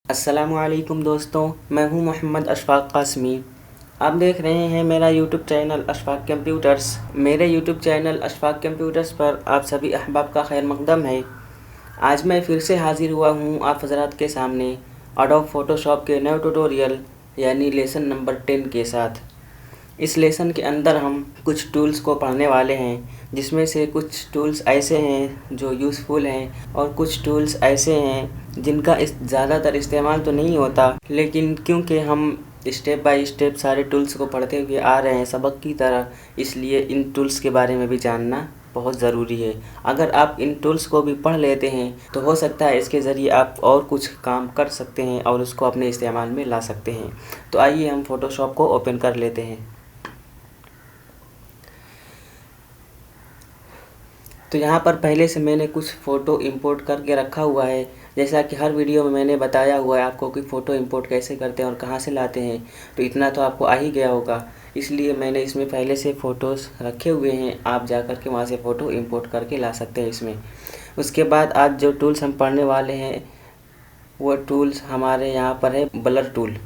अस्सलामुअलैकुम दोस्तों, मैं हूं मोहम्मद अशफाक कासमी। आप देख रहे हैं मेरा यूट्यूब चैनल अशफाक कंप्यूटर्स। मेरे यूट्यूब चैनल अशफाक कंप्यूटर्स पर आप सभी अहबाब का खैर मकदम है। आज मैं फिर से हाज़िर हुआ हूं आप हज़रात के सामने एडोब फ़ोटोशॉप के नए ट्यूटोरियल यानी लेसन नंबर 10 के साथ। इस लेसन के अंदर हम कुछ टूल्स को पढ़ने वाले हैं, जिसमें से कुछ टूल्स ऐसे हैं जो यूज़फुल हैं और कुछ टूल्स ऐसे हैं जिनका ज़्यादातर इस्तेमाल तो नहीं होता, लेकिन क्योंकि हम स्टेप बाय स्टेप सारे टूल्स को पढ़ते हुए आ रहे हैं सबक की तरह, इसलिए इन टूल्स के बारे में भी जानना बहुत ज़रूरी है। अगर आप इन टूल्स को भी पढ़ लेते हैं तो हो सकता है इसके ज़रिए आप और कुछ काम कर सकते हैं और उसको अपने इस्तेमाल में ला सकते हैं। तो आइए हम फ़ोटोशॉप को ओपन कर लेते हैं। तो यहाँ पर पहले से मैंने कुछ फ़ोटो इंपोर्ट करके रखा हुआ है। जैसा कि हर वीडियो में मैंने बताया हुआ है आपको कि फ़ोटो इंपोर्ट कैसे करते हैं और कहाँ से लाते हैं, तो इतना तो आपको आ ही गया होगा। इसलिए मैंने इसमें पहले से फ़ोटोज़ रखे हुए हैं, आप जा कर के वहाँ से फ़ोटो इंपोर्ट करके ला सकते हैं इसमें। उसके बाद आज जो टूल्स हम पढ़ने वाले हैं वो टूल्स हमारे यहाँ पर है ब्लर टूल।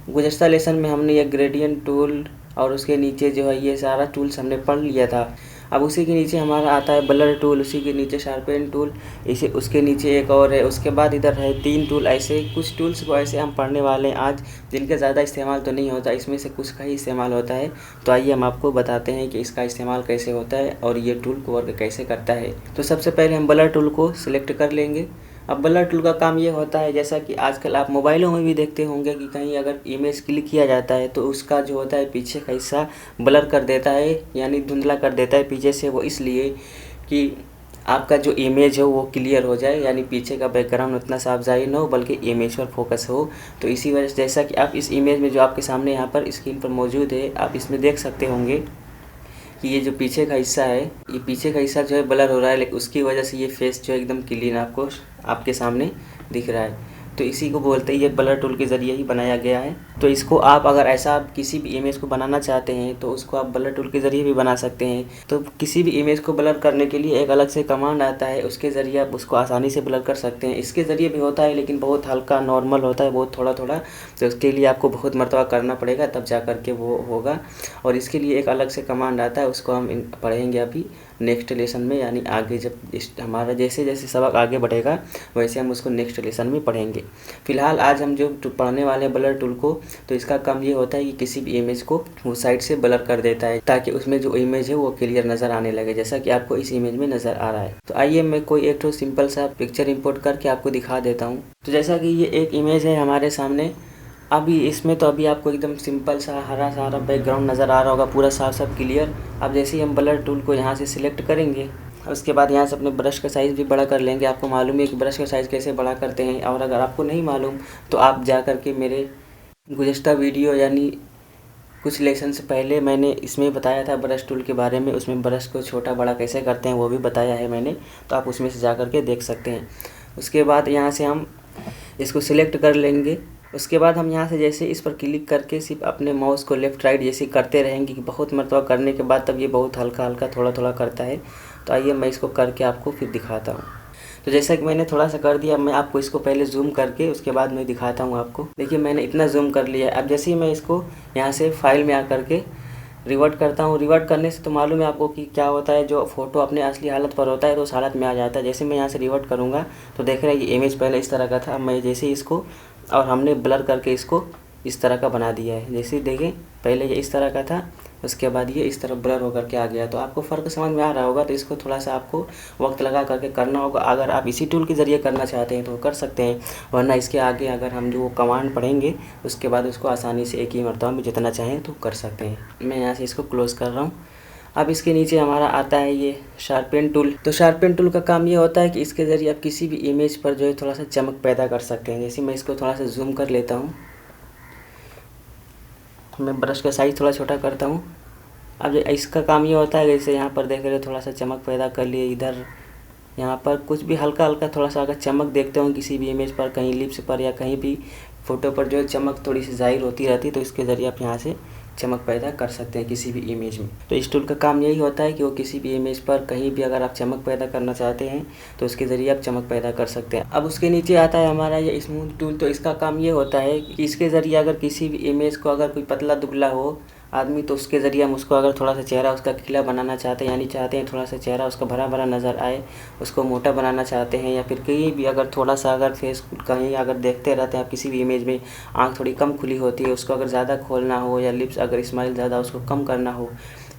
गुज़श्ता लेसन में हमने ये ग्रेडियंट टूल और उसके नीचे जो है ये सारा टूल्स हमने पढ़ लिया था। अब उसी के नीचे हमारा आता है ब्लर टूल, उसी के नीचे शार्पन टूल, इसे उसके नीचे एक और है, उसके बाद इधर है 3 टूल। ऐसे कुछ टूल्स को ऐसे हम पढ़ने वाले हैं आज, जिनका ज़्यादा इस्तेमाल तो नहीं होता, इसमें से कुछ का ही इस्तेमाल होता है। तो आइए हम आपको बताते हैं कि इसका इस्तेमाल कैसे होता है और ये टूल को वर्क कैसे करता है। तो सबसे पहले हम ब्लर टूल को सिलेक्ट कर लेंगे। अब ब्लर टूल का काम ये होता है, जैसा कि आजकल आप मोबाइलों में भी देखते होंगे कि कहीं अगर इमेज क्लिक किया जाता है तो उसका जो होता है पीछे का हिस्सा ब्लर कर देता है, यानी धुंधला कर देता है पीछे से। वो इसलिए कि आपका जो इमेज हो वो क्लियर हो जाए, यानी पीछे का बैकग्राउंड उतना साफ ज़ाहिर न हो बल्कि इमेज पर फोकस हो। तो इसी वजह से जैसा कि आप इस इमेज में जो आपके सामने यहाँ पर स्क्रीन पर मौजूद है, आप इसमें देख सकते होंगे कि ये जो पीछे का हिस्सा है, ये पीछे का हिस्सा जो है ब्लर हो रहा है, लेकिन उसकी वजह से ये फेस जो है एकदम क्लीन आपको आपके सामने दिख रहा है। तो इसी को बोलते हैं, ये ब्लर टूल के ज़रिए ही बनाया गया है। तो इसको आप अगर ऐसा आप किसी भी इमेज को बनाना चाहते हैं तो उसको आप ब्लर टूल के ज़रिए भी बना सकते हैं। तो किसी भी इमेज को ब्लर करने के लिए एक अलग से कमांड आता है, उसके ज़रिए आप उसको आसानी से ब्लर कर सकते हैं। इसके ज़रिए भी होता है लेकिन बहुत हल्का नॉर्मल होता है, बहुत थोड़ा थोड़ा, तो उसके लिए आपको बहुत मरतबा करना पड़ेगा तब जा कर के वो होगा। और इसके लिए एक अलग से कमांड आता है, उसको हम पढ़ेंगे अभी नेक्स्ट लेसन में, यानी आगे जब हमारा जैसे जैसे सबक आगे बढ़ेगा वैसे हम उसको नेक्स्ट लेसन में पढ़ेंगे। फ़िलहाल आज हम जो पढ़ने वाले हैं ब्लर टूल को, तो इसका काम ये होता है कि किसी भी इमेज को वो साइड से ब्लर कर देता है ताकि उसमें जो इमेज है वो क्लियर नज़र आने लगे, जैसा कि आपको इस इमेज में नज़र आ रहा है। तो आइए मैं कोई एक तो सिंपल सा पिक्चर इंपोर्ट करके आपको दिखा देता हूँ। तो जैसा कि ये एक इमेज है हमारे सामने, अभी इसमें तो अभी आपको एकदम सिंपल सा हरा सारा बैकग्राउंड नज़र आ रहा होगा, पूरा साफ साफ क्लियर। अब जैसे ही हम ब्लर टूल को यहाँ से सिलेक्ट करेंगे, उसके बाद यहाँ से अपने ब्रश का साइज़ भी बड़ा कर लेंगे। आपको मालूम है कि ब्रश का साइज़ कैसे बड़ा करते हैं, और अगर आपको नहीं मालूम तो आप जा कर के मेरे गुज़श्ता वीडियो यानी कुछ लेसन से पहले मैंने इसमें बताया था ब्रश टूल के बारे में, उसमें ब्रश को छोटा बड़ा कैसे करते हैं वो भी बताया है मैंने, तो आप उसमें से जा कर के देख सकते हैं। उसके बाद यहाँ से हम इसको सिलेक्ट कर लेंगे। उसके बाद हम यहाँ से जैसे इस पर क्लिक करके सिर्फ अपने माउस को लेफ़्ट राइट जैसे करते रहेंगे कि बहुत मरतबा करने के बाद तब ये बहुत हल्का हल्का थोड़ा थोड़ा करता है। तो आइए मैं इसको करके आपको फिर दिखाता हूँ। तो जैसा कि मैंने थोड़ा सा कर दिया, मैं आपको इसको पहले जूम करके उसके बाद मैं दिखाता हूँ आपको। देखिए मैंने इतना जूम कर लिया है। अब जैसे ही मैं इसको यहाँ से फाइल में आकर के रिवर्ट करता हूँ, रिवर्ट करने से तो मालूम है आपको कि क्या होता है, जो फ़ोटो अपने असली हालत पर होता है तो उस हालत में आ जाता है। जैसे मैं यहाँ से रिवर्ट करूँगा तो देख रहे हैं ये इमेज पहले इस तरह का था, मैं जैसे ही इसको और हमने ब्लर करके इसको इस तरह का बना दिया है। जैसे देखें पहले ये इस तरह का था, उसके बाद ये इस तरह ब्लर होकर के आ गया। तो आपको फ़र्क समझ में आ रहा होगा। तो इसको थोड़ा सा आपको वक्त लगा करके करना होगा। अगर आप इसी टूल के ज़रिए करना चाहते हैं तो कर सकते हैं, वरना इसके आगे अगर हम जो कमांड पढ़ेंगे उसके बाद उसको आसानी से एक ही मरतबा में जितना चाहें तो कर सकते हैं। मैं यहाँ से इसको क्लोज़ कर रहा हूँ। अब इसके नीचे हमारा आता है ये शार्पन टूल। तो शार्पन टूल का काम ये होता है कि इसके ज़रिए आप किसी भी इमेज पर जो है थोड़ा सा चमक पैदा कर सकते हैं। जैसे मैं इसको थोड़ा सा जूम कर लेता हूँ, मैं ब्रश का साइज़ थोड़ा छोटा करता हूँ। अब इसका काम ये होता है, जैसे यहाँ पर देख रहे हो थोड़ा सा चमक पैदा कर लिए, इधर यहाँ पर कुछ भी हल्का हल्का थोड़ा सा अगर चमक देखते हो किसी भी इमेज पर, कहीं लिप्स पर या कहीं भी फ़ोटो पर जो है चमक थोड़ी सी ज़ाहिर होती रहती है, तो इसके ज़रिए आप यहाँ से चमक पैदा कर सकते हैं किसी भी इमेज में। तो इस टूल का काम यही होता है कि वो किसी भी इमेज पर कहीं भी अगर आप चमक पैदा करना चाहते हैं तो उसके ज़रिए आप चमक पैदा कर सकते हैं। अब उसके नीचे आता है हमारा ये स्मूथ टूल। तो इसका काम ये होता है कि इसके ज़रिए अगर किसी भी इमेज को अगर कोई पतला दुबला हो आदमी तो उसके ज़रिए हम उसको अगर थोड़ा सा चेहरा उसका खिला बनाना चाहते हैं, यानी चाहते हैं थोड़ा सा चेहरा उसका भरा भरा नज़र आए, उसको मोटा बनाना चाहते हैं, या फिर कहीं भी अगर थोड़ा सा अगर फेस कहीं अगर देखते रहते हैं आप किसी भी इमेज में आँख थोड़ी कम खुली होती है, उसको अगर ज़्यादा खोलना हो, या लिप्स अगर स्माइल ज़्यादा उसको कम करना हो,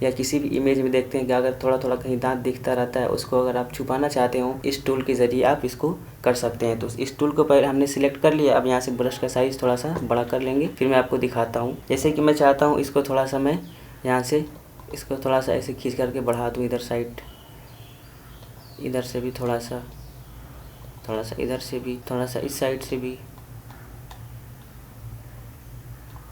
या किसी भी इमेज में देखते हैं कि अगर थोड़ा थोड़ा कहीं दांत दिखता रहता है उसको अगर आप छुपाना चाहते हो, इस टूल के ज़रिए आप इसको कर सकते हैं। तो इस टूल को पहले हमने सिलेक्ट कर लिया। अब यहाँ से ब्रश का साइज़ थोड़ा सा बड़ा कर लेंगे, फिर मैं आपको दिखाता हूँ। जैसे कि मैं चाहता हूँ इसको थोड़ा सा मैं यहाँ से इसको थोड़ा सा ऐसे खींच करके बढ़ा दूँ इधर साइड, इधर से भी थोड़ा सा इधर से भी थोड़ा सा, इस साइड से भी।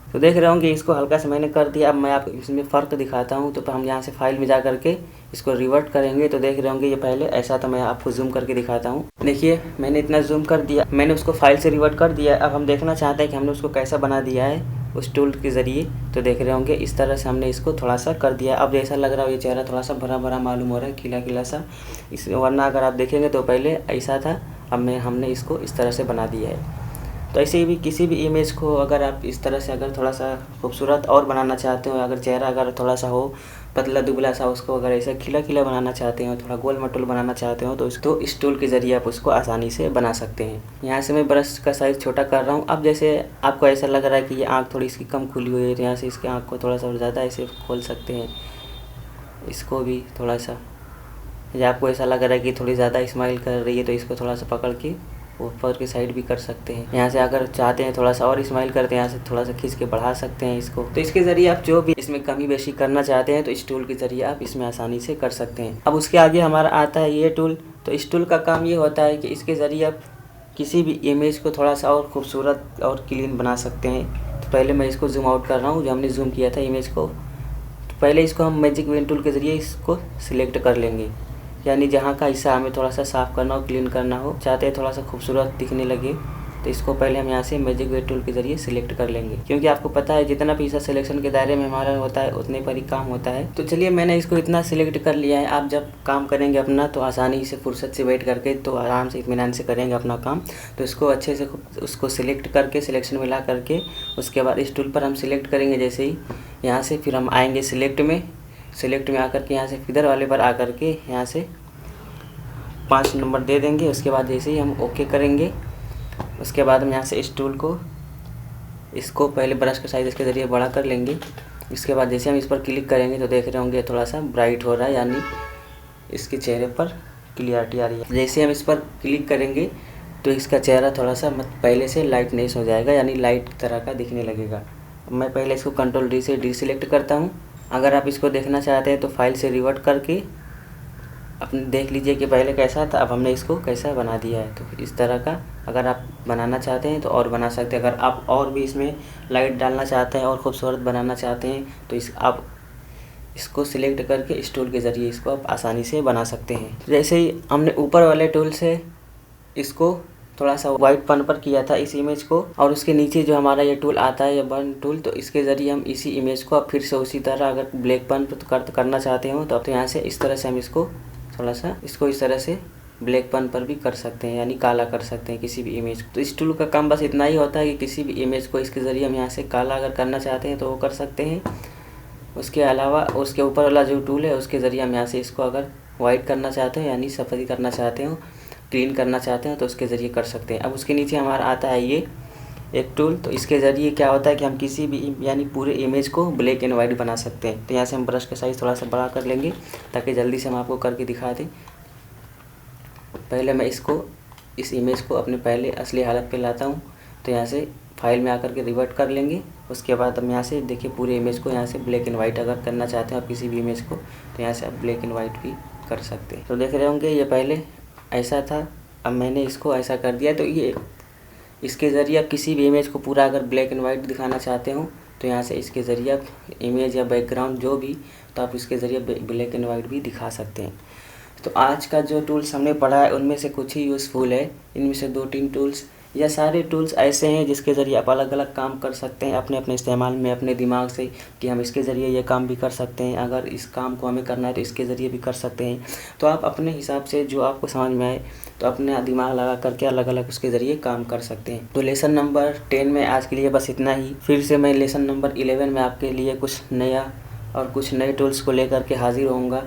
तो देख रहे होंगे इसको हल्का सा मैंने कर दिया। अब मैं आपको इसमें फ़र्क दिखाता हूँ। तो हम यहाँ से फाइल में जा करके इसको रिवर्ट करेंगे। तो देख रहे होंगे ये पहले ऐसा था, मैं आपको जूम करके दिखाता हूँ। देखिए मैंने इतना जूम कर दिया, मैंने उसको फाइल से रिवर्ट कर दिया। अब हम देखना चाहते हैं कि हमने उसको कैसा बना दिया है उस टूल के ज़रिए। तो देख रहे होंगे इस तरह से हमने इसको थोड़ा सा कर दिया। अब ऐसा लग रहा है ये चेहरा थोड़ा सा भरा भरा मालूम हो रहा है, खिला खिला सा। इस वरना अगर आप देखेंगे तो पहले ऐसा था, अब हमने इसको इस तरह से बना दिया है। तो ऐसे भी किसी भी इमेज को अगर आप इस तरह से अगर थोड़ा सा खूबसूरत और बनाना चाहते हो, अगर चेहरा अगर थोड़ा सा हो पतला दुबला सा, उसको अगर ऐसा खिला खिला बनाना चाहते हो, थोड़ा गोल मटोल बनाना चाहते हो, तो इस टूल के ज़रिए आप उसको आसानी से बना सकते हैं। यहाँ से मैं ब्रश का साइज़ छोटा कर रहा हूँ। अब जैसे आपको ऐसा लग रहा है कि ये आँख थोड़ी इसकी कम खुली हुई है, तो यहाँ से इसके आँख को थोड़ा सा और ज़्यादा ऐसे खोल सकते हैं, इसको भी थोड़ा सा। या आपको ऐसा लग रहा है कि थोड़ी ज़्यादा स्माइल कर रही है तो इसको थोड़ा सा पकड़ के ऊपर की साइड भी कर सकते हैं। यहाँ से अगर चाहते हैं थोड़ा सा और स्माइल करते हैं, यहाँ से थोड़ा सा खींच के बढ़ा सकते हैं इसको। तो इसके ज़रिए आप जो भी इसमें कमी बेशी करना चाहते हैं तो इस टूल के ज़रिए आप इसमें आसानी से कर सकते हैं। अब उसके आगे हमारा आता है ये टूल। तो इस टूल का काम ये होता है कि इसके ज़रिए आप किसी भी इमेज को थोड़ा सा और खूबसूरत और क्लीन बना सकते हैं। तो पहले मैं इसको जूम आउट कर रहा हूँ, जो हमने जूम किया था इमेज को। तो पहले इसको हम मैजिक पेन टूल के ज़रिए इसको सिलेक्ट कर लेंगे, यानी जहाँ का हिस्सा हमें थोड़ा सा साफ़ करना हो, क्लीन करना हो, चाहते हैं थोड़ा सा खूबसूरत दिखने लगे, तो इसको पहले हम यहाँ से मैजिक वेट टूल के ज़रिए सिलेक्ट कर लेंगे। क्योंकि आपको पता है जितना भी हिस्सा सिलेक्शन के दायरे में हमारा होता है उतने पर ही काम होता है। तो चलिए मैंने इसको इतना सिलेक्ट कर लिया है। आप जब काम करेंगे अपना तो आसानी से फुर्सत से बैठ करके तो आराम से इत्मीनान से करेंगे अपना काम। तो इसको अच्छे से उसको सिलेक्ट करके सिलेक्शन में ला करके उसके बाद इस टूल पर हम सिलेक्ट करेंगे। जैसे ही यहाँ से फिर हम आएँगे सिलेक्ट में आकर के यहाँ से फिदर वाले पर आकर के यहाँ से 5 नंबर दे देंगे। उसके बाद जैसे ही हम ओके करेंगे उसके बाद हम यहाँ से इस टूल को इसको पहले ब्रश का साइज़ इसके ज़रिए बड़ा कर लेंगे। इसके बाद जैसे हम इस पर क्लिक करेंगे तो देख रहे होंगे थोड़ा सा ब्राइट हो रहा है, यानी इसके चेहरे पर क्लियरिटी आ रही है। जैसे हम इस पर क्लिक करेंगे तो इसका चेहरा थोड़ा सा पहले से लाइटनेस हो जाएगा, यानी लाइट तरह का दिखने लगेगा। मैं पहले इसको कंट्रोल डी से डीसिलेक्ट करता हूँ। अगर आप इसको देखना चाहते हैं तो फाइल से रिवर्ट करके अपने देख लीजिए कि पहले कैसा था, अब हमने इसको कैसा बना दिया है। तो इस तरह का अगर आप बनाना चाहते हैं तो और बना सकते हैं। अगर आप और भी इसमें लाइट डालना चाहते हैं और ख़ूबसूरत बनाना चाहते हैं तो आप इसको सिलेक्ट करके इस टूल के ज़रिए इसको आप आसानी से बना सकते हैं। जैसे ही हमने ऊपर वाले टूल से इसको थोड़ा सा वाइट पन पर किया था इस इमेज को, और उसके नीचे जो हमारा ये टूल आता है ये बर्न टूल, तो इसके ज़रिए हम इसी इमेज को अब फिर से उसी तरह अगर ब्लैक पन पर करना चाहते हो तो यहाँ से इस तरह से हम इसको थोड़ा सा इस तरह से ब्लैक पन पर भी कर सकते हैं, यानी काला कर सकते हैं किसी भी इमेज को। तो इस टूल का काम बस इतना ही होता है कि किसी भी इमेज को इसके ज़रिए हम यहाँ से काला अगर करना चाहते हैं तो वो कर सकते हैं। उसके अलावा उसके ऊपर वाला जो टूल है उसके ज़रिए हम यहाँ से इसको अगर वाइट करना चाहते हो, यानी सफ़ेद करना चाहते हो, क्लीन करना चाहते हो तो उसके ज़रिए कर सकते हैं। अब उसके नीचे हमारा आता है ये एक टूल। तो इसके ज़रिए क्या होता है कि हम किसी भी यानी पूरे इमेज को ब्लैक एंड वाइट बना सकते हैं। तो यहाँ से हम ब्रश का साइज़ थोड़ा सा बड़ा कर लेंगे ताकि जल्दी से हम आपको करके दिखा दें। पहले मैं इस इमेज को अपने पहले असली हालत पे लाता हूँ। तो यहाँ से फाइल में आकर के रिवर्ट कर लेंगे। उसके बाद हम यहाँ से देखिए पूरे इमेज को यहाँ से ब्लैक एंड वाइट अगर करना चाहते हैं आप किसी भी इमेज को तो यहाँ से आप ब्लैक एंड वाइट भी कर सकते हैं। तो देख रहे होंगे ये पहले ऐसा था, अब मैंने इसको ऐसा कर दिया। तो ये इसके ज़रिए आप किसी भी इमेज को पूरा अगर ब्लैक एंड वाइट दिखाना चाहते हो तो यहाँ से इसके ज़रिए आप इमेज या बैकग्राउंड जो भी तो आप इसके ज़रिए ब्लैक एंड वाइट भी दिखा सकते हैं। तो आज का जो टूल्स हमने पढ़ा है उनमें से कुछ ही यूज़फुल है। इनमें से 2-3 टूल्स यह सारे टूल्स ऐसे हैं जिसके ज़रिए आप अलग अलग काम कर सकते हैं अपने अपने इस्तेमाल में, अपने दिमाग से, कि हम इसके ज़रिए ये काम भी कर सकते हैं, अगर इस काम को हमें करना है तो इसके ज़रिए भी कर सकते हैं। तो आप अपने हिसाब से जो आपको समझ में आए तो अपने दिमाग लगा करके अलग अलग उसके ज़रिए काम कर सकते हैं। तो लेसन नंबर 10 में आज के लिए बस इतना ही। फिर से मैं लेसन नंबर 11 में आपके लिए कुछ नया और कुछ नए टूल्स को लेकर के हाजिर होऊंगा।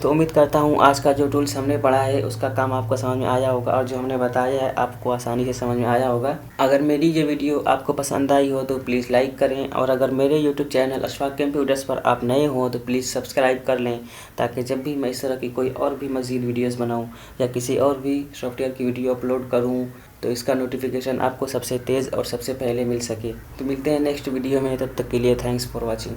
तो उम्मीद करता हूँ आज का जो टूल्स हमने पढ़ा है उसका काम आपको समझ में आया होगा, और जो हमने बताया है आपको आसानी से समझ में आया होगा। अगर मेरी ये वीडियो आपको पसंद आई हो तो प्लीज़ लाइक करें, और अगर मेरे यूट्यूब चैनल अशफाक कंप्यूटर्स पर आप नए हो तो प्लीज़ सब्सक्राइब कर लें, ताकि जब भी मैं इस तरह की कोई और भी मज़ीद वीडियोज़ बनाऊँ या किसी और भी सॉफ्टवेयर की वीडियो अपलोड करूँ तो इसका नोटिफिकेशन आपको सबसे तेज़ और सबसे पहले मिल सके। तो मिलते हैं नेक्स्ट वीडियो में, तब तक के लिए थैंक्स फॉर वॉचिंग।